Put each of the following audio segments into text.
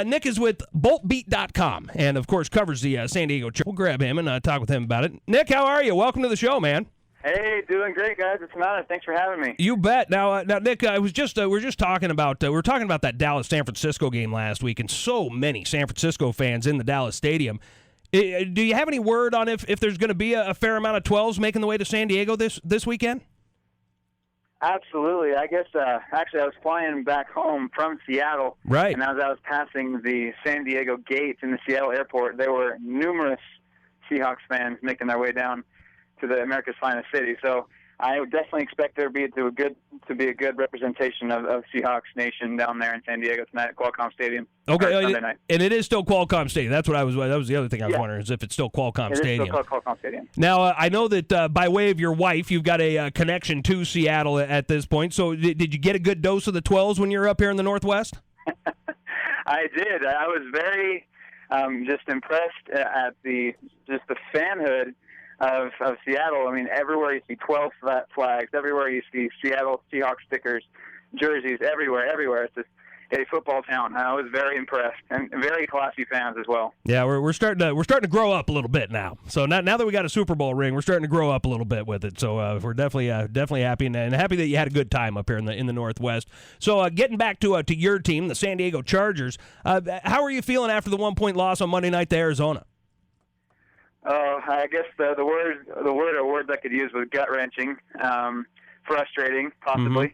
Nick is with boltbeat.com and, of course, covers the San Diego Chargers. We'll grab him and talk with him about it. Nick, how are you? Welcome to the show, man. Hey, doing great, guys. It's an honor. Thanks for having me. You bet. Now, Nick, we were just talking about that Dallas-San Francisco game last week, and so many San Francisco fans in the Dallas stadium. Do you have any word on if there's going to be a fair amount of 12s making the way to San Diego this weekend? Absolutely. I guess, actually, I was flying back home from Seattle. Right. And as I was passing the San Diego gates in the Seattle airport, there were numerous Seahawks fans making their way down to the America's finest city. So I would definitely expect there to be a good representation of Seahawks Nation down there in San Diego tonight at Qualcomm Stadium. Okay, Sunday night. And it is still Qualcomm Stadium. That was the other thing I was wondering, is if it's still Qualcomm Stadium. It is still Qualcomm Stadium. Now, I know that by way of your wife, you've got a connection to Seattle at this point. So did you get a good dose of the 12s when you were up here in the Northwest? I did. I was very just impressed at the fanhood of Seattle. I mean, everywhere you see 12 flags, everywhere you see Seattle Seahawks stickers, jerseys, everywhere. It's just a football town. I was very impressed, and very classy fans as well. Yeah, we're starting to grow up a little bit now. So now that we got a Super Bowl ring, we're starting to grow up a little bit with it. So we're definitely happy and happy that you had a good time up here in the Northwest. So getting back to your team, the San Diego Chargers, how are you feeling after the 1-point loss on Monday night to Arizona? I guess the words I could use was gut-wrenching, frustrating, possibly.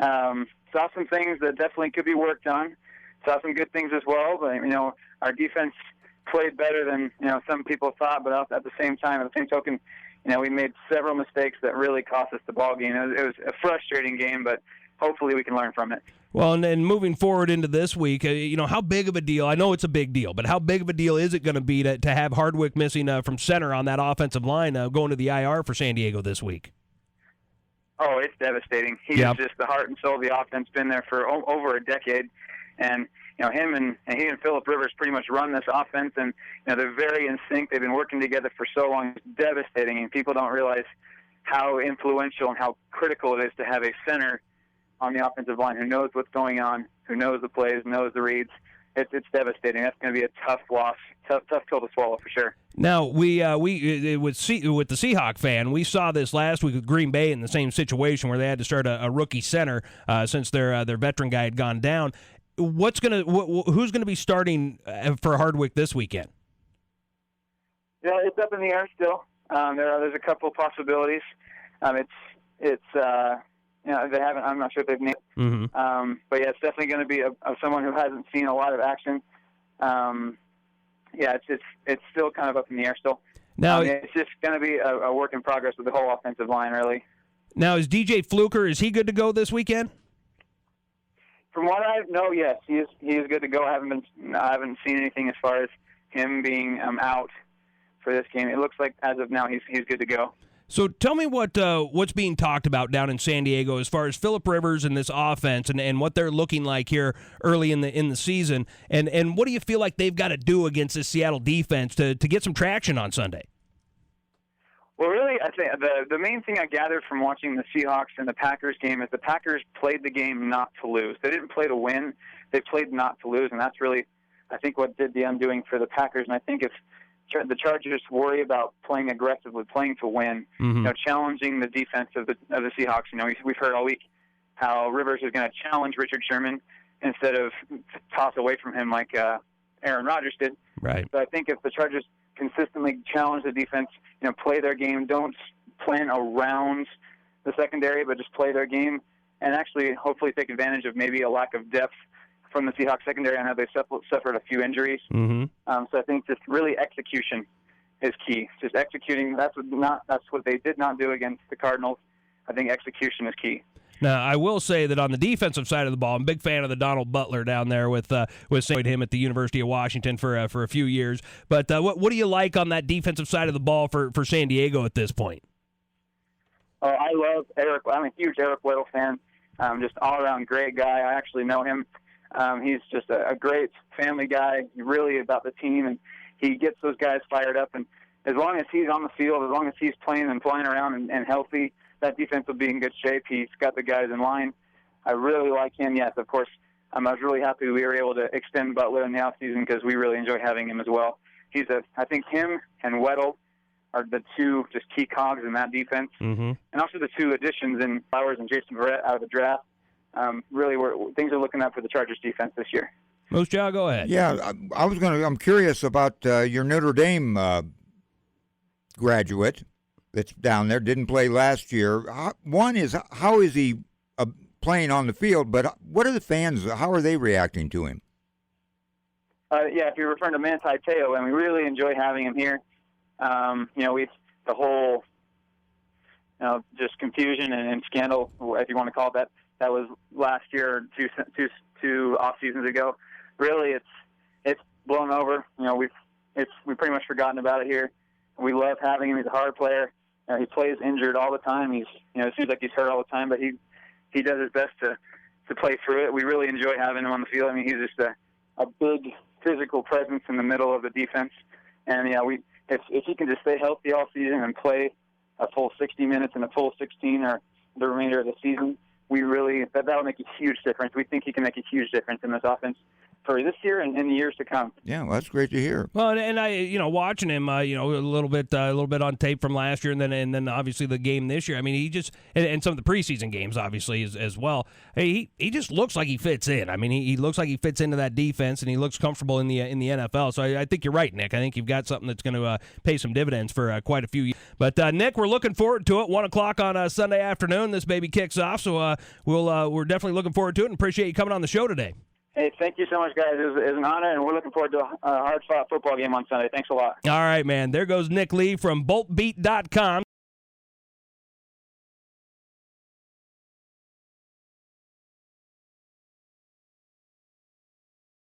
Mm-hmm. Saw some things that definitely could be worked on. Saw some good things as well, but our defense played better than some people thought. But at the same token, we made several mistakes that really cost us the ball game. It was a frustrating game, but hopefully we can learn from it. Well, and then moving forward into this week, how big of a deal? I know it's a big deal, but how big of a deal is it going to be to have Hardwick missing from center on that offensive line going to the IR for San Diego this week? Oh, it's devastating. He's just the heart and soul of the offense. Been there for over a decade, and him and Phillip Rivers pretty much run this offense, and they're very in sync. They've been working together for so long. It's devastating, and people don't realize how influential and how critical it is to have a center on the offensive line who knows what's going on, who knows the plays, knows the reads. It's devastating. That's going to be a tough loss, tough pill to swallow for sure. Now with the Seahawk fan, we saw this last week with Green Bay in the same situation where they had to start a rookie center since their veteran guy had gone down. Who's going to be starting for Hardwick this weekend? Yeah, it's up in the air still. There's a couple of possibilities. They haven't. I'm not sure if they've named. Mm-hmm. But yeah, it's definitely going to be someone who hasn't seen a lot of action. It's still kind of up in the air still. Now it's just going to be a work in progress with the whole offensive line, really. Now, is DJ Fluker? Is he good to go this weekend? From what I know, yes, he is good to go. I haven't seen anything as far as him being out for this game. It looks like as of now he's good to go. So tell me what's being talked about down in San Diego as far as Phillip Rivers and this offense and what they're looking like here early in the season, and what do you feel like they've got to do against this Seattle defense to get some traction on Sunday? Well, really, I think the main thing I gathered from watching the Seahawks and the Packers game is the Packers played the game not to lose. They didn't play to win. They played not to lose, and that's really, I think, what did the undoing for the Packers. And I think if the Chargers worry about playing aggressively, playing to win, mm-hmm. Challenging the defense of the Seahawks. We've heard all week how Rivers is going to challenge Richard Sherman instead of toss away from him like Aaron Rodgers did. Right. So I think if the Chargers consistently challenge the defense, play their game, don't plan around the secondary, but just play their game, and actually hopefully take advantage of maybe a lack of depth from the Seahawks secondary. I know they suffered a few injuries. Mm-hmm. So I think just really execution is key. Just executing. That's what they did not do against the Cardinals. I think execution is key. Now, I will say that on the defensive side of the ball, I'm a big fan of the Donald Butler down there with him at the University of Washington for a few years. But what do you like on that defensive side of the ball for San Diego at this point? Oh, I love Eric. I'm a huge Eric Weddle fan. Just all-around great guy. I actually know him. He's just a great family guy, really about the team, and he gets those guys fired up. And as long as he's on the field, as long as he's playing and flying around and healthy, that defense will be in good shape. He's got the guys in line. I really like him. Yes, of course, I was really happy we were able to extend Butler in the offseason because we really enjoy having him as well. I think him and Weddle are the two just key cogs in that defense. Mm-hmm. And also the two additions in Flowers and Jason Verrett out of the draft. Really, things are looking up for the Chargers defense this year. Moose Jaw, go ahead. Yeah, I'm curious about your Notre Dame graduate that's down there. Didn't play last year. One is, how is he playing on the field? But what are the fans? How are they reacting to him? If you're referring to Manti Te'o, and we really enjoy having him here. The whole, just confusion and scandal, if you want to call it that was last year, two off seasons ago. Really, it's blown over. We've pretty much forgotten about it here. We love having him. He's a hard player. He plays injured all the time. It seems like he's hurt all the time, but he does his best to play through it. We really enjoy having him on the field. I mean, he's just a big physical presence in the middle of the defense. And if he can just stay healthy all season and play a full 60 minutes and a full 16 or the remainder of the season, that'll make a huge difference. We think he can make a huge difference in this offense for this year and in the years to come. Yeah, well, that's great to hear. Well, and I, watching him, a little bit on tape from last year, and then obviously the game this year. I mean, he just and some of the preseason games, obviously as well. He just looks like he fits in. I mean, he looks like he fits into that defense, and he looks comfortable in the NFL. So I think you're right, Nick. I think you've got something that's going to pay some dividends for quite a few years. But Nick, we're looking forward to it. 1:00 on Sunday afternoon, this baby kicks off. So we're definitely looking forward to it, and appreciate you coming on the show today. Hey, thank you so much, guys. It was an honor, and we're looking forward to a hard-fought football game on Sunday. Thanks a lot. All right, man. There goes Nick Lee from BoltBeat.com.